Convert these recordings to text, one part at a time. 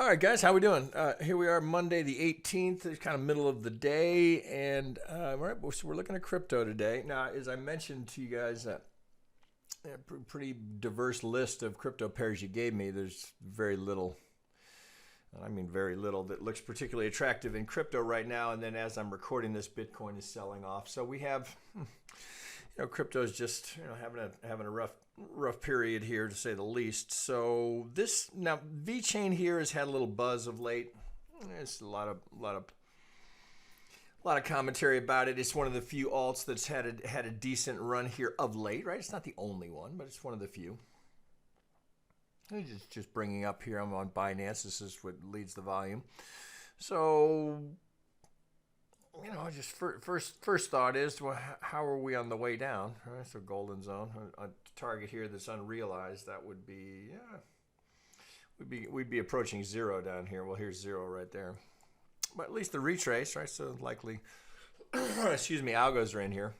right, guys, how we doing? Here we are, Monday the 18th. It's kind of middle of the day, and we're looking at crypto today. Now, as I mentioned to you guys, a pretty diverse list of crypto pairs you gave me. There's very little, I mean very little, that looks particularly attractive in crypto right now. And then as I'm recording this, Bitcoin is selling off. So we have, crypto is just having a rough period here, to say the least. So this now VeChain here has had a little buzz of late. There's a lot of commentary about it. It's one of the few alts that's had a decent run here of late, right? It's not the only one, but it's one of the few. Just bringing up here, I'm on Binance. This is what leads the volume. So just first thought is, well, how are we on the way down? Right, so golden zone, a target here that's unrealized. That would be, we'd be approaching zero down here. Well, here's zero right there. But at least the retrace, right? So likely, excuse me, algos are in here.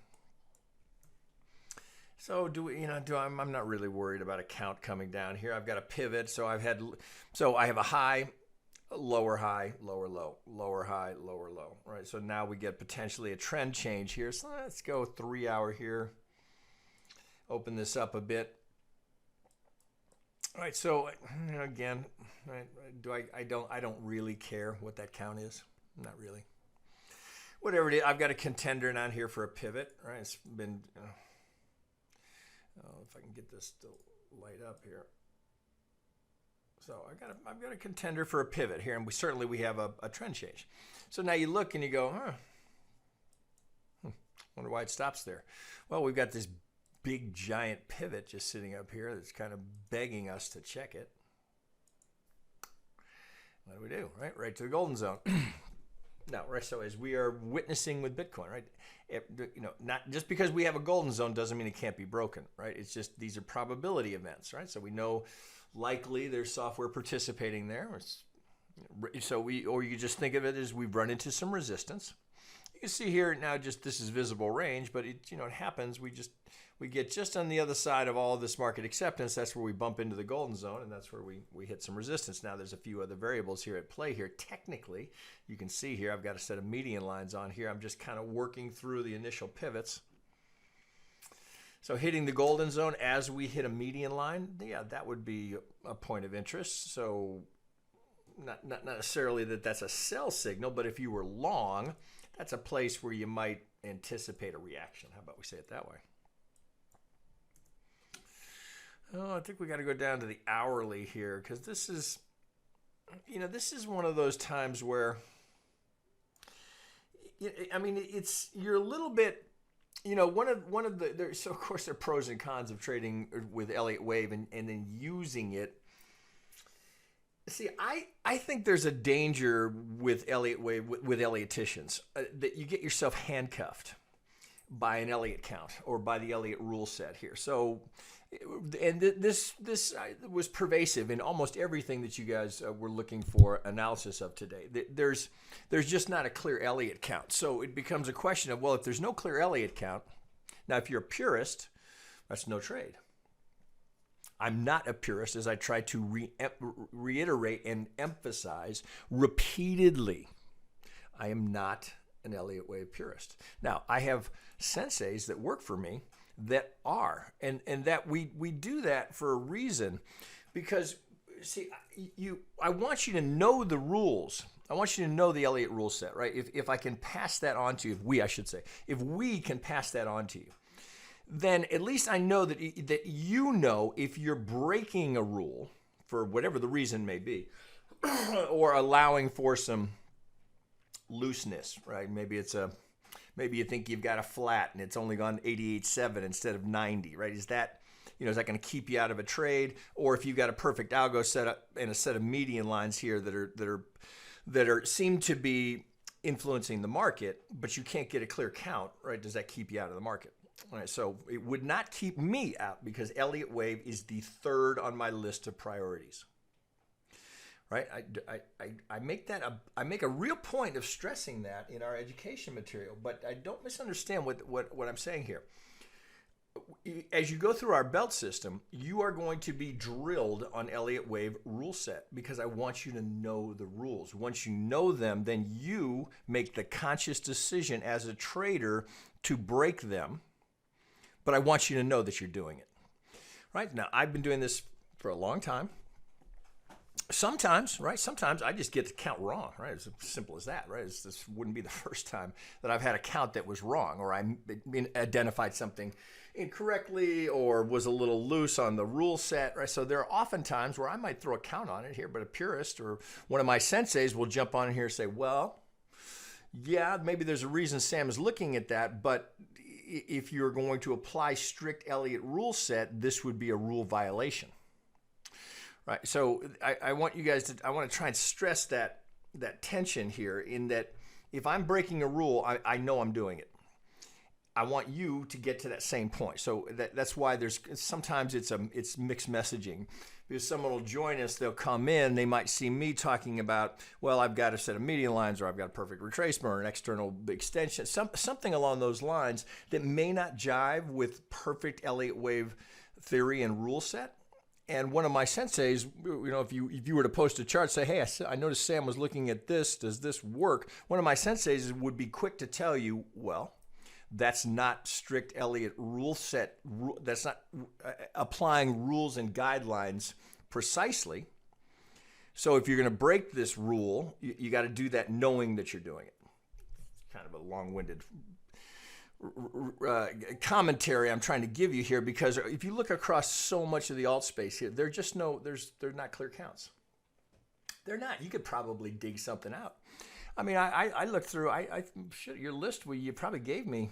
So I'm not really worried about a count coming down here. I've got a pivot, so I have a high, lower low, lower high, lower low, right? So now we get potentially a trend change here. So let's go 3 hour here. Open this up a bit. All right, so again, right, I don't really care what that count is. Not really. Whatever it is, I've got a contender down here for a pivot, right? It's been if I can get this to light up here. So I've got a contender for a pivot here, and we have a trend change. So now you look and you go, wonder why it stops there. Well, we've got this big giant pivot just sitting up here that's kind of begging us to check it. What do we do? Right to the golden zone. Now, right. So as we are witnessing with Bitcoin, right? Not just because we have a golden zone doesn't mean it can't be broken, right? It's just these are probability events, right? So we know likely there's software participating there. Or you just think of it as we've run into some resistance. You can see here now, just this is visible range, but it happens. We get just on the other side of all of this market acceptance. That's where we bump into the golden zone, and that's where we hit some resistance. Now there's a few other variables here at play here. Technically, you can see here I've got a set of median lines on here. I'm just kind of working through the initial pivots. So hitting the golden zone as we hit a median line, yeah, that would be a point of interest. So not necessarily that's a sell signal, but if you were long, that's a place where you might anticipate a reaction. How about we say it that way? Oh, I think we got to go down to the hourly here, because this is one of those times where, you're a little bit, one of the, so of course there are pros and cons of trading with Elliott Wave and then using it. See, I think there's a danger with Elliott Wave, with Elliottians, that you get yourself handcuffed by an Elliott count or by the Elliott rule set here. So, and this was pervasive in almost everything that you guys were looking for analysis of today. There's just not a clear Elliott count. So it becomes a question of, well, if there's no clear Elliott count, now if you're a purist, that's no trade. I'm not a purist, as I try to reiterate and emphasize repeatedly. I am not an Elliott Wave purist. Now, I have senseis that work for me that are, and that we do that for a reason, because see, I want you to know the rules. I want you to know the Elliott rule set, right? If I can pass that on to you, if we can pass that on to you, then at least I know that if you're breaking a rule for whatever the reason may be, or allowing for some looseness, right? Maybe you think you've got a flat and it's only gone 88.7 instead of 90, right? Is that going to keep you out of a trade? Or if you've got a perfect algo set up and a set of median lines here that are seem to be influencing the market, but you can't get a clear count, right? Does that keep you out of the market? All right, so it would not keep me out, because Elliott Wave is the third on my list of priorities. Right? I make a real point of stressing that in our education material, but I don't misunderstand what I'm saying here. as you go through our belt system, you are going to be drilled on Elliott Wave rule set because I want you to know the rules. Once you know them, then you make the conscious decision as a trader to break them. But I want you to know that you're doing it. Right? Now, I've been doing this for a long time. Sometimes I just get the count wrong, right? It's as simple as that, right? This wouldn't be the first time that I've had a count that was wrong, or I identified something incorrectly or was a little loose on the rule set, right? So there are often times where I might throw a count on it here, but a purist or one of my senseis will jump on here and say, well, yeah, maybe there's a reason Sam is looking at that, but if you're going to apply strict Elliott rule set, this would be a rule violation. Right. So I want you guys to, I want to try and stress that tension here in that if I'm breaking a rule, I know I'm doing it. I want you to get to that same point. So that's why there's sometimes it's mixed messaging, because someone will join us, they'll come in, they might see me talking about, well, I've got a set of median lines, or I've got a perfect retracement, or an external extension, something along those lines that may not jive with perfect Elliott Wave theory and rule set. And one of my senseis, if you were to post a chart, say, hey, I noticed Sam was looking at this. Does this work? One of my senseis would be quick to tell you, well, that's not strict Elliott rule set. That's not applying rules and guidelines precisely. So if you're going to break this rule, you got to do that knowing that you're doing it. It's kind of a long-winded commentary I'm trying to give you here, because if you look across so much of the alt space here, they're not clear counts. They're not. You could probably dig something out. I mean, I looked through your list where you probably gave me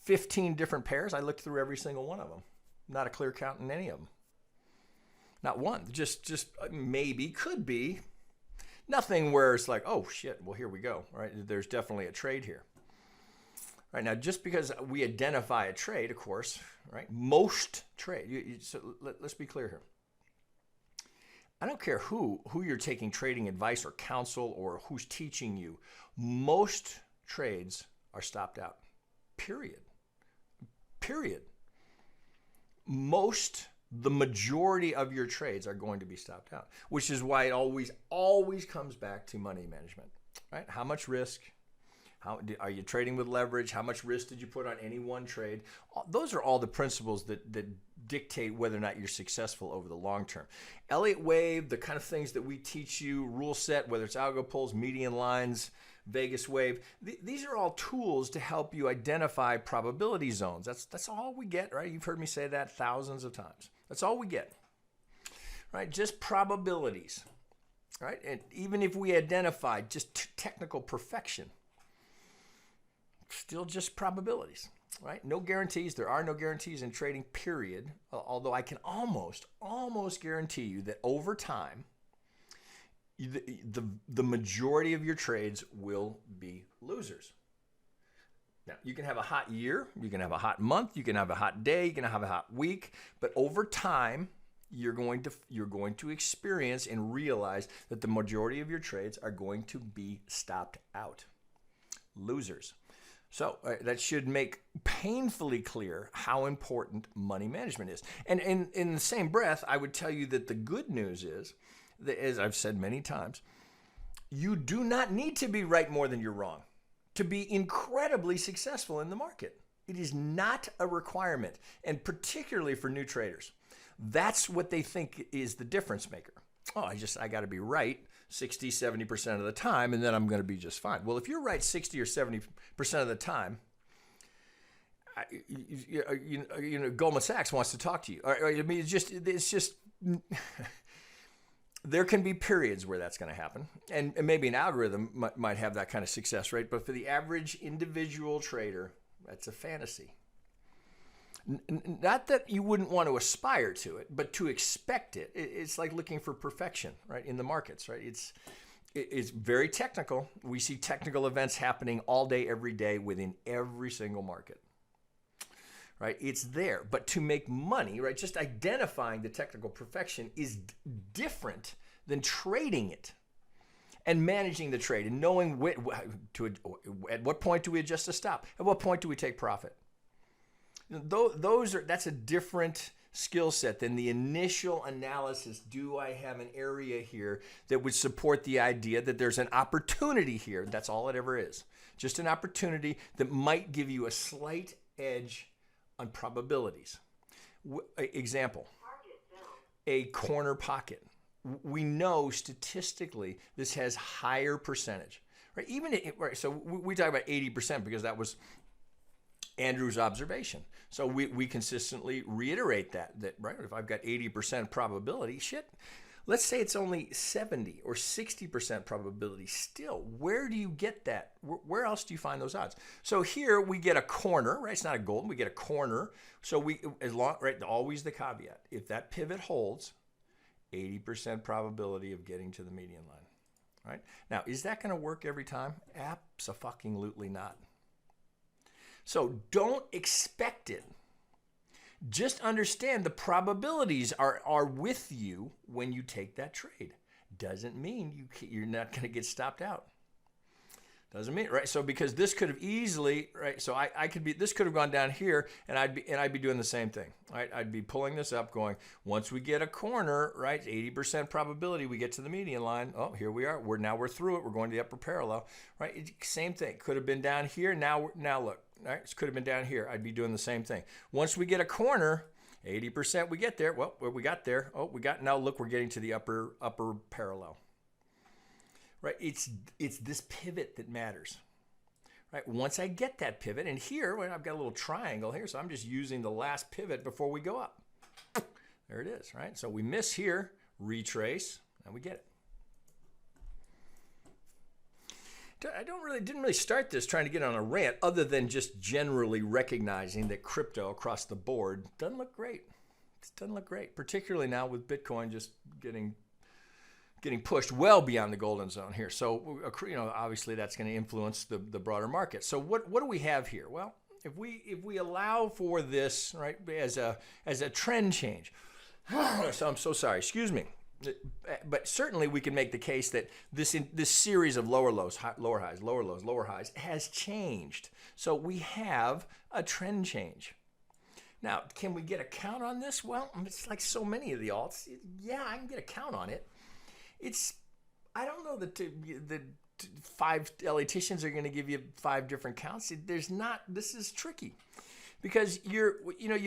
15 different pairs. I looked through every single one of them. Not a clear count in any of them. Not one. Just maybe, could be. Nothing where it's like, oh shit, well here we go. Right? There's definitely a trade here. Right, now, just because we identify a trade, of course, right? Most trade. So let's be clear here. I don't care who you're taking trading advice or counsel or who's teaching you. Most trades are stopped out. Period. The majority of your trades are going to be stopped out, which is why it always comes back to money management, right? How much risk? Are you trading with leverage? How much risk did you put on any one trade? Those are all the principles that dictate whether or not you're successful over the long term. Elliott Wave, the kind of things that we teach you, rule set, whether it's algo pulls, median lines, Vegas wave, these are all tools to help you identify probability zones. That's all we get, right? You've heard me say that thousands of times. That's all we get, right? Just probabilities, right? And even if we identify just technical perfection, still just probabilities, right? No guarantees. There are no guarantees in trading, period. Although I can almost guarantee you that over time, the majority of your trades will be losers. Now, you can have a hot year, you can have a hot month, you can have a hot day, you can have a hot week, but over time, you're going to experience and realize that the majority of your trades are going to be stopped out. Losers. So that should make painfully clear how important money management is. And in the same breath, I would tell you that the good news is that, as I've said many times, you do not need to be right more than you're wrong to be incredibly successful in the market. It is not a requirement, and particularly for new traders. That's what they think is the difference maker. Oh, I got to be right 60, 70% of the time, and then I'm going to be just fine. Well, if you're right 60 or 70% of the time, Goldman Sachs wants to talk to you. I mean, it's just there can be periods where that's going to happen, and maybe an algorithm might have that kind of success rate, but for the average individual trader, that's a fantasy. Not that you wouldn't want to aspire to it, but to expect it. It's like looking for perfection, right, in the markets, right? It's very technical. We see technical events happening all day, every day within every single market, right? It's there. But to make money, right, just identifying the technical perfection is different than trading it and managing the trade and knowing at what point do we adjust a stop? At what point do we take profit? That's a different skill set than the initial analysis. Do I have an area here that would support the idea that there's an opportunity here? That's all it ever is. Just an opportunity that might give you a slight edge on probabilities. Example, a corner pocket. We know statistically this has higher percentage, right? Right. So we talk about 80% because that was Andrew's observation. So we consistently reiterate that, right? If I've got 80% probability, shit, let's say it's only 70 or 60% probability. Still, where do you get that? Where else do you find those odds? So here we get a corner, right? It's not a golden, we get a corner. So right, always the caveat. If that pivot holds, 80% probability of getting to the median line, right? Now, is that going to work every time? Abso-fucking-lutely not. So don't expect it. Just understand the probabilities are with you when you take that trade. Doesn't mean you're not going to get stopped out. Doesn't mean, right? So because this could have easily, right? So this could have gone down here, and I'd be doing the same thing, right? I'd be pulling this up, going, once we get a corner, right? 80% probability we get to the median line. Oh, here we are. We're through it. We're going to the upper parallel, right? Same thing. Could have been down here. Now look, right? It could have been down here. I'd be doing the same thing. Once we get a corner, 80% we get there. Well, where we got there? Oh, now look, we're getting to the upper parallel. Right, it's this pivot that matters. Right, once I get that pivot, and here I've got a little triangle here, so I'm just using the last pivot before we go up. There it is, right? So we miss here, retrace, and we get it. I didn't really start this trying to get on a rant, other than just generally recognizing that crypto across the board doesn't look great. It doesn't look great, particularly now with Bitcoin just getting pushed well beyond the golden zone here. So, obviously that's going to influence the broader market. So what do we have here? Well, if we allow for this, right, as a trend change. So I'm so sorry, excuse me. But certainly we can make the case that this series of lower lows, lower highs, lower lows, lower highs has changed. So we have a trend change. Now, can we get a count on this? Well, it's like so many of the alts. Yeah, I can get a count on it. I don't know that the 5 Elliotticians are going to give you 5 different counts. This is tricky, because you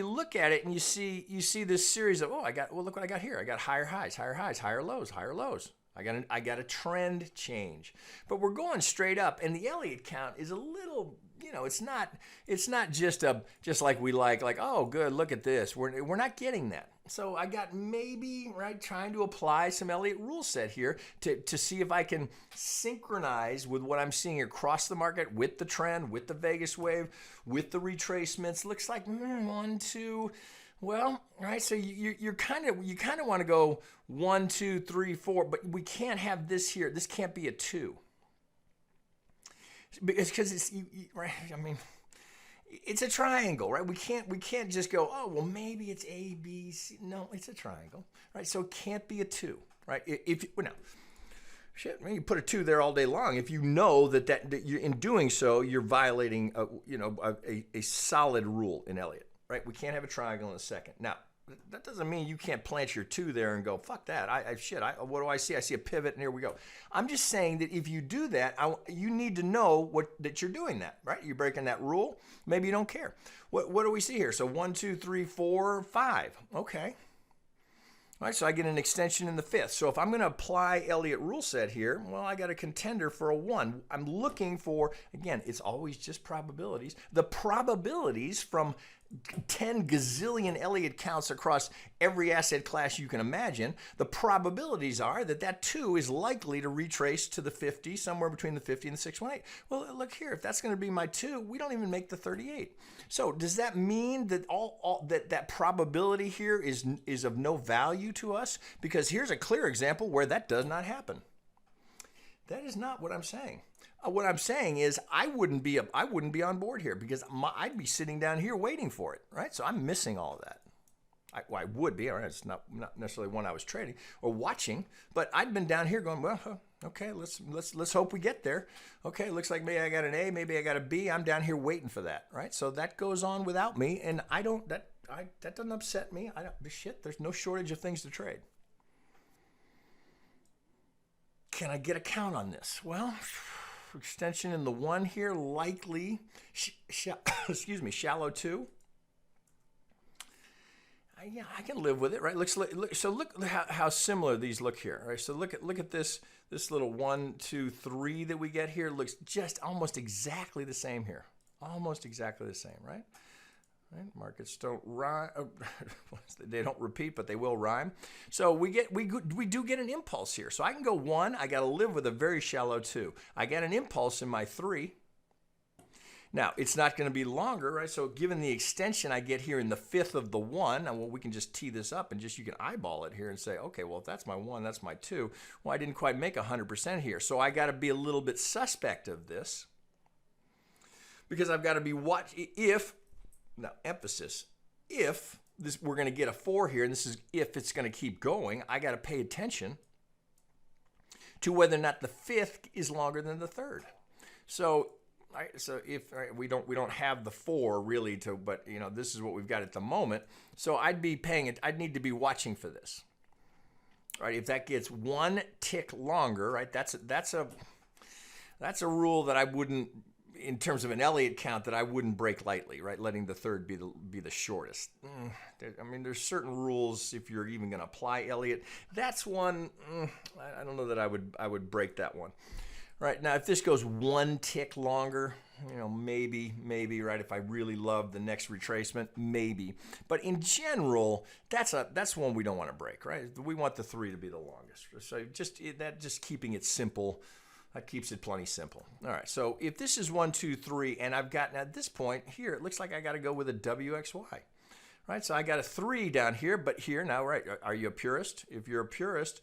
look at it and you see this series of, look what I got here. I got higher highs, higher lows, higher lows. I got a trend change, but we're going straight up, and the Elliott count is a little, it's not just like we like, oh, good, look at this. We're not getting that. So I got maybe, right, trying to apply some Elliott rule set here to see if I can synchronize with what I'm seeing across the market, with the trend, with the Vegas wave, with the retracements. Looks like 1, 2. Well, right. So you kind of want to go 1, 2, 3, 4, but we can't have this here. This can't be a 2, because it's right. I mean, it's a triangle, right? We can't just go, oh, well, maybe it's A, B, C. No, it's a triangle, right? So it can't be a 2, right? You put a 2 there all day long. If you know that you, in doing so, you're violating a solid rule in Elliott, right? We can't have a triangle in a second. Now, that doesn't mean you can't plant your 2 there and go, fuck that. What do I see? I see a pivot, and here we go. I'm just saying that if you do that, you need to know that you're doing that, right? You're breaking that rule. Maybe you don't care. What do we see here? So 1, 2, 3, 4, 5. Okay. All right, so I get an extension in the 5th. So if I'm going to apply Elliott rule set here, well, I got a contender for a 1. I'm looking for, again, it's always just probabilities. The probabilities from 10 gazillion Elliott counts across every asset class you can imagine, the probabilities are that 2 is likely to retrace to the 50, somewhere between the 50 and the 618. Well, look here, if that's going to be my 2, we don't even make the 38. So does that mean that that probability here is of no value to us? Because here's a clear example where that does not happen. That is not what I'm saying. What I'm saying is I wouldn't be on board here, because I'd be sitting down here waiting for it, right? So I'm missing all of that. I would be, all right, it's not necessarily one I was trading or watching, but I'd been down here going, well, Okay, let's hope we get there. Okay, looks like maybe I got an A, maybe I got a B. I'm down here waiting for that, right? So that goes on without me, and that doesn't upset me. There's no shortage of things to trade. Can I get a count on this? Well, extension in the 1 here, likely, excuse me, shallow 2. Yeah, I can live with it, right? So look how similar these look here, right? So look at this little 1, 2, 3 that we get here. Looks just almost exactly the same here, almost exactly the same, right? Markets don't rhyme; they don't repeat, but they will rhyme. So we do get an impulse here. So I can go 1. I got to live with a very shallow 2. I got an impulse in my 3. Now, it's not going to be longer, right? So given the extension I get here in the 5th of the 1, well, we can just tee this up and you can eyeball it here and say, okay, well, if that's my 1, that's my 2. Well, I didn't quite make 100% here. So I got to be a little bit suspect of this because I've got to be now emphasis, if we're going to get a 4 here, and this is if it's going to keep going, I got to pay attention to whether or not the 5th is longer than the 3rd. So if we don't have the 4 really but this is what we've got at the moment. So I'd need to be watching for this, right? If that gets 1 tick longer, right? That's a rule that I wouldn't, in terms of an Elliott count, that I wouldn't break lightly, right? Letting the 3rd be the shortest. I mean, there's certain rules if you're even going to apply Elliott. That's one. I don't know that I would break that one. Right, now, if this goes 1 tick longer, maybe, right, if I really love the next retracement, maybe. But in general, that's one we don't want to break, right? We want the 3 to be the longest. So just keeping it simple, that keeps it plenty simple. All right, so if this is 1, 2, 3, and I've got, at this point here, it looks like I got to go with a WXY. Right, so I got a 3 down here, but here, now, right, are you a purist? If you're a purist,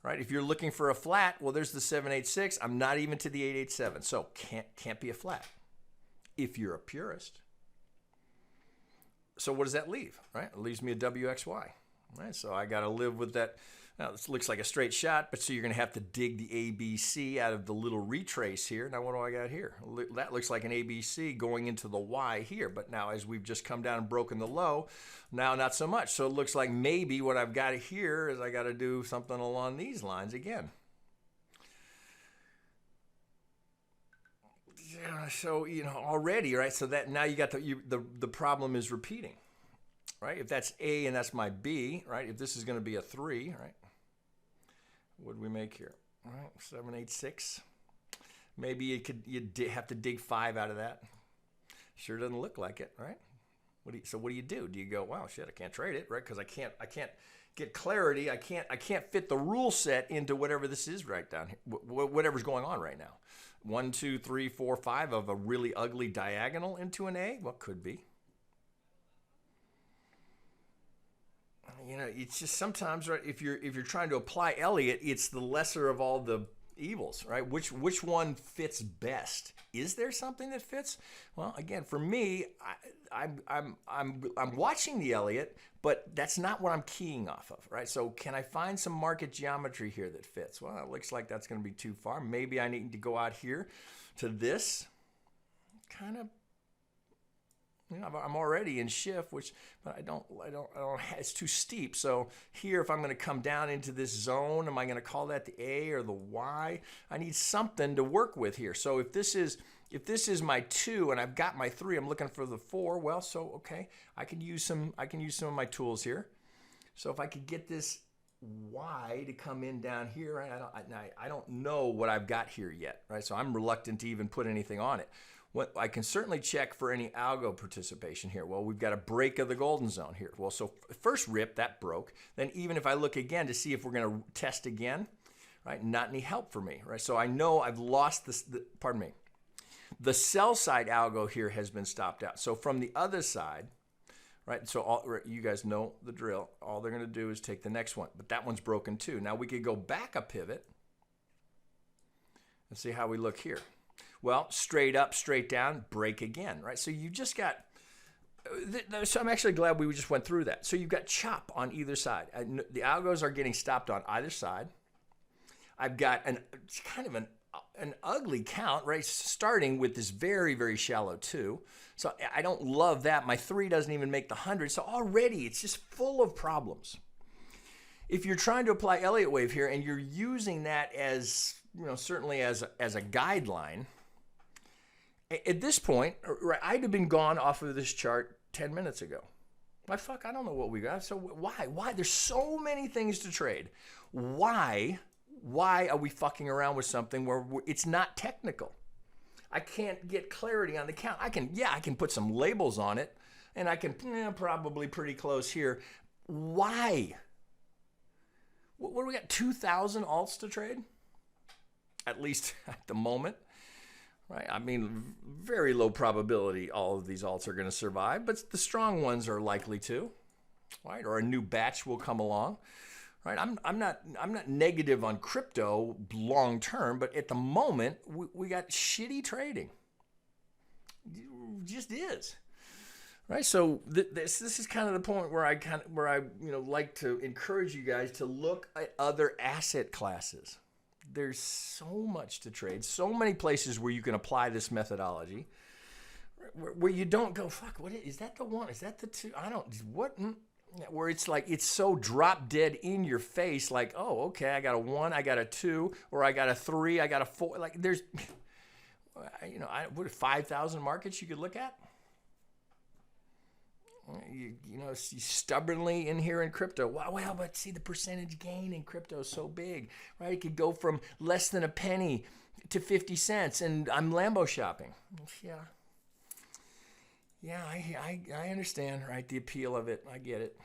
right, if you're looking for a flat, well, there's the 786. I'm not even to the 887, so can't be a flat if you're a purist. So what does that leave, right? It leaves me a WXY, right? So I got to live with that. Now, this looks like a straight shot, but so you're going to have to dig the ABC out of the little retrace here. Now, what do I got here? That looks like an ABC going into the Y here, but now as we've just come down and broken the low, now not so much. So it looks like maybe what I've got here is I got to do something along these lines again. Yeah, so, already, right? So that now you got the problem is repeating, right? If that's A and that's my B, right? If this is going to be a 3, right? What did we make here? All right, 786. Maybe you'd have to dig 5 out of that. Sure doesn't look like it, right? So what do you do? Do you go, wow, shit, I can't trade it, right? Because I can't get clarity. I can't fit the rule set into whatever this is right down here, whatever's going on right now. 1, 2, 3, 4, 5 of a really ugly diagonal into an A. Well, could be. It's just sometimes, right, if you're trying to apply Elliott, it's the lesser of all the evils, right? Which one fits best? Is there something that fits? Well, again, for me, I'm watching the Elliott, but that's not what I'm keying off of, right? So can I find some market geometry here that fits? Well, it looks like that's going to be too far. Maybe I need to go out here to this kind of. I'm already in shift, but I don't, it's too steep. So here, if I'm going to come down into this zone, am I going to call that the A or the Y? I need something to work with here. So if this is my 2 and I've got my 3, I'm looking for the 4. Well, so okay, I can use some of my tools here. So if I could get this Y to come in down here, right? I don't know what I've got here yet, right? So I'm reluctant to even put anything on it. I can certainly check for any algo participation here. Well, we've got a break of the golden zone here. Well, so first rip, that broke. Then even if I look again to see if we're going to test again, right, not any help for me, right? So I know I've lost this, pardon me. The sell side algo here has been stopped out. So from the other side, right, so you guys know the drill. All they're going to do is take the next one. But that one's broken too. Now we could go back a pivot and see how we look here. Well, straight up, straight down, break again, right? So you just got, so I'm actually glad we just went through that. So you've got chop on either side. The algos are getting stopped on either side. I've got kind of an ugly count, right? Starting with this very, very shallow 2. So I don't love that. My 3 doesn't even make the 100. So already it's just full of problems. If you're trying to apply Elliott Wave here and you're using that as, certainly as a guideline, at this point, right, I'd have been gone off of this chart 10 minutes ago. Why, fuck, I don't know what we got. So why? There's so many things to trade. Why are we fucking around with something where it's not technical? I can't get clarity on the count. I can put some labels on it, and I can probably pretty close here. Why? What do we got? 2,000 alts to trade? At least at the moment. Right? I mean, very low probability all of these alts are going to survive, but the strong ones are likely to, right? Or a new batch will come along, right? I'm not negative on crypto long term, but at the moment we got shitty trading. It just is, right? So this is kind of the point where I like to encourage you guys to look at other asset classes. There's so much to trade, so many places where you can apply this methodology, where you don't go, fuck, what is that the 1? Is that the 2? Where it's like, it's so drop dead in your face, like, oh, okay, I got a 1, I got a 2, or I got a 3, I got a 4. Like there's, what, 5,000 markets you could look at? You stubbornly in here in crypto. Well, but see, the percentage gain in crypto is so big, right? It could go from less than a penny to 50 cents, and I'm Lambo shopping. Yeah, I understand, right? The appeal of it, I get it.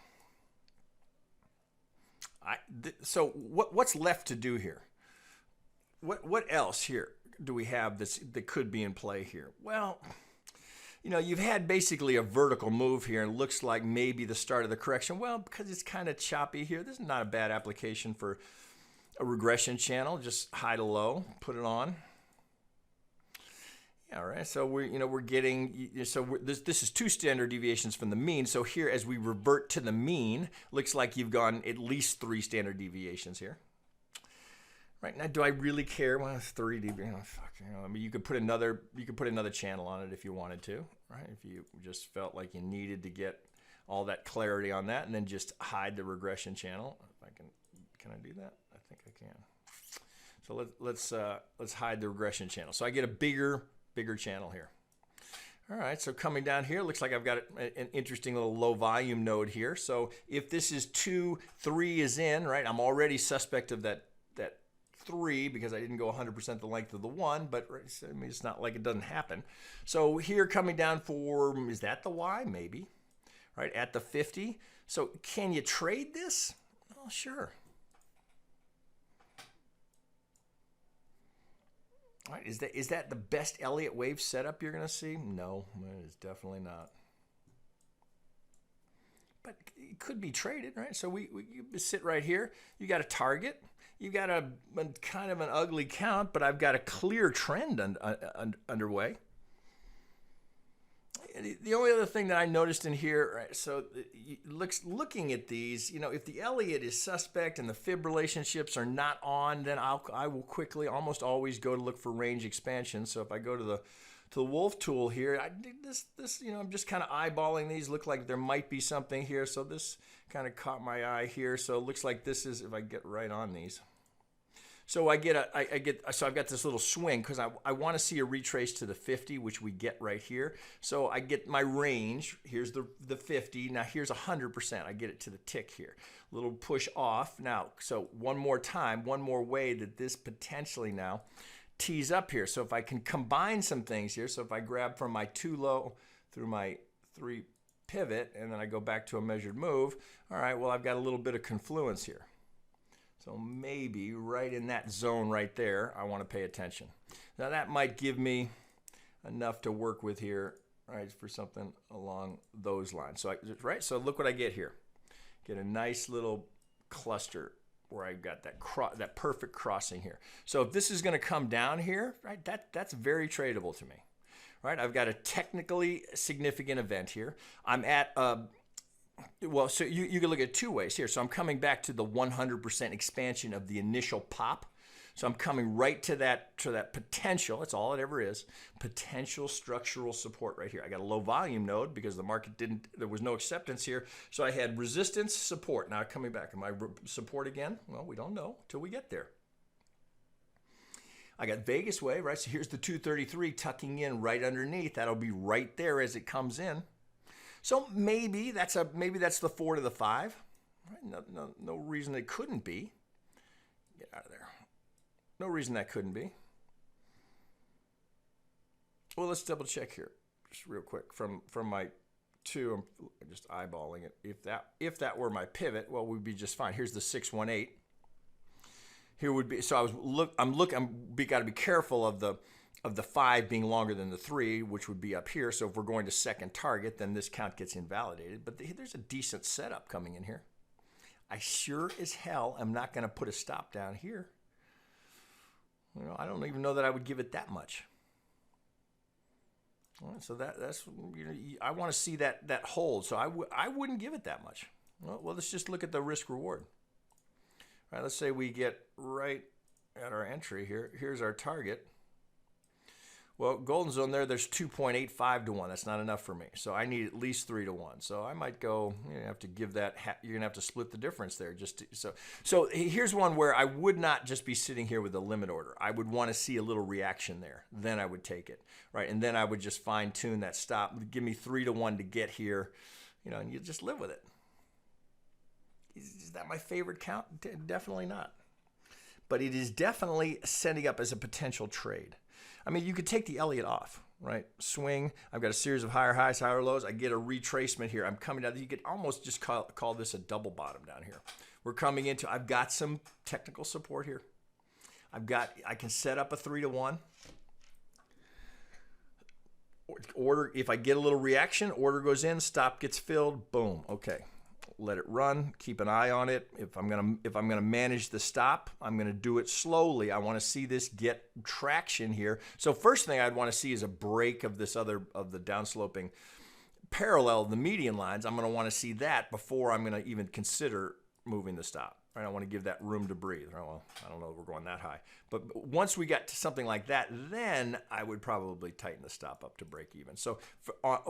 So what's left to do here? What else here do we have that could be in play here? Well, you've had basically a vertical move here and looks like maybe the start of the correction. Well, because it's kind of choppy here, this is not a bad application for a regression channel. Just high to low, put it on. Yeah, all right. So we're getting, this is 2 standard deviations from the mean. So here, as we revert to the mean, looks like you've gone at least 3 standard deviations here. Right now, do I really care? Well, it's 3 dB. Fuck, I mean, you could put another channel on it if you wanted to, right? If you just felt like you needed to get all that clarity on that, and then just hide the regression channel. If I can I do that? I think I can. So let's hide the regression channel. So I get a bigger channel here. All right, so coming down here, looks like I've got an interesting little low volume node here. So if this is 2, 3 is in, right? I'm already suspect of that 3 because I didn't go 100% the length of the 1, but I mean, it's not like it doesn't happen. So here coming down for, is that the Y? Maybe, right? At the 50. So can you trade this? Well, sure. All right, is that the best Elliott Wave setup you're going to see? No, it is definitely not. But it could be traded, right? So you sit right here. You got a target. You got a kind of an ugly count, but I've got a clear trend underway. The only other thing that I noticed in here, right, so looking at these, if the Elliott is suspect and the fib relationships are not on, then I will quickly, almost always go to look for range expansion. So if I go to the Wolf tool here, I'm just kind of eyeballing these. Look like there might be something here. So this kind of caught my eye here. So it looks like this is, if I get right on these. So so I've got this little swing because I want to see a retrace to the 50, which we get right here. So I get my range. Here's the 50. Now here's 100%. I get it to the tick here. Little push off. Now, so one more time, one more way that this potentially now tees up here. So if I can combine some things here. So if I grab from my 2 low through my 3 pivot, and then I go back to a measured move. All right, well, I've got a little bit of confluence here. So maybe right in that zone right there, I want to pay attention. Now that might give me enough to work with here, right, for something along those lines. So so look what I get here. Get a nice little cluster where I've got that perfect crossing here. So if this is going to come down here, right, that's very tradable to me. Right, I've got a technically significant event here. I'm at well, so you can look at 2 ways here. So I'm coming back to the 100% expansion of the initial pop. So I'm coming right to that potential. That's all it ever is. Potential structural support right here. I got a low volume node because the market there was no acceptance here. So I had resistance, support. Now coming back. Am I support again? Well, we don't know till we get there. I got Vegas wave, right? So here's the 233 tucking in right underneath. That'll be right there as it comes in. So maybe that's the 4 to the 5. Right? No reason it couldn't be. Get out of there. No reason that couldn't be. Well, let's double check here, just real quick. From my 2, I'm just eyeballing it. If that were my pivot, well, we'd be just fine. Here's the 618. Here would be. So I'm got to be careful of the 5 being longer than the 3, which would be up here. So if we're going to second target, then this count gets invalidated. But there's a decent setup coming in here. I sure as hell am not going to put a stop down here. You know, I don't even know that I would give it that much. All right, so that's, you know, I want to see that hold. So I wouldn't give it that much. Well, let's just look at the risk reward. All right, let's say we get right at our entry here. Here's our target. Well, golden zone there's 2.85 to 1. That's not enough for me. So I need at least 3 to 1. So I might go, you have to give that, you're going to have to split the difference there. So here's one where I would not just be sitting here with a limit order. I would want to see a little reaction there. Then I would take it, right? And then I would just fine tune that stop. Give me 3 to 1 to get here, you know, and you just live with it. Is that my favorite count? Definitely not. But it is definitely setting up as a potential trade. I mean, you could take the Elliott off, right? Swing. I've got a series of higher highs, higher lows. I get a retracement here. I'm coming down. You could almost just call this a double bottom down here. We're coming into, I've got some technical support here. I can set up a 3 to 1. Order, if I get a little reaction, order goes in, stop gets filled, boom. Okay. Let it run, keep an eye on it. If I'm gonna manage the stop, I'm gonna do it slowly. I want to see this get traction here. So first thing I'd want to see is a break of the downsloping parallel, the median lines. I'm gonna want to see that before I'm gonna even consider moving the stop. Right? I want to give that room to breathe. Right? Well, I don't know if we're going that high, but once we got to something like that, then I would probably tighten the stop up to break even. So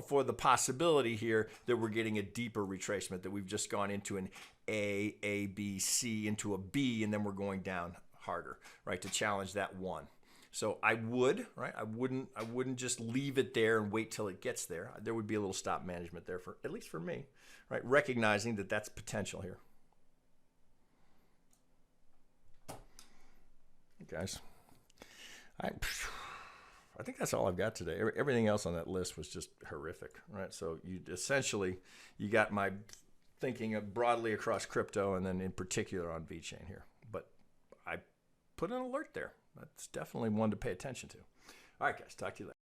for the possibility here that we're getting a deeper retracement, that we've just gone into an A, B, C, into a B, and then we're going down harder, right, to challenge that 1. So I would, right? I wouldn't just leave it there and wait till it gets there. There would be a little stop management there, for at least for me, right? Recognizing that that's potential here. Guys, I think that's all I've got today. Everything else on that list was just horrific, right? So you got my thinking of broadly across crypto and then in particular on VeChain here. But I put an alert there. That's definitely one to pay attention to. All right, guys, talk to you later.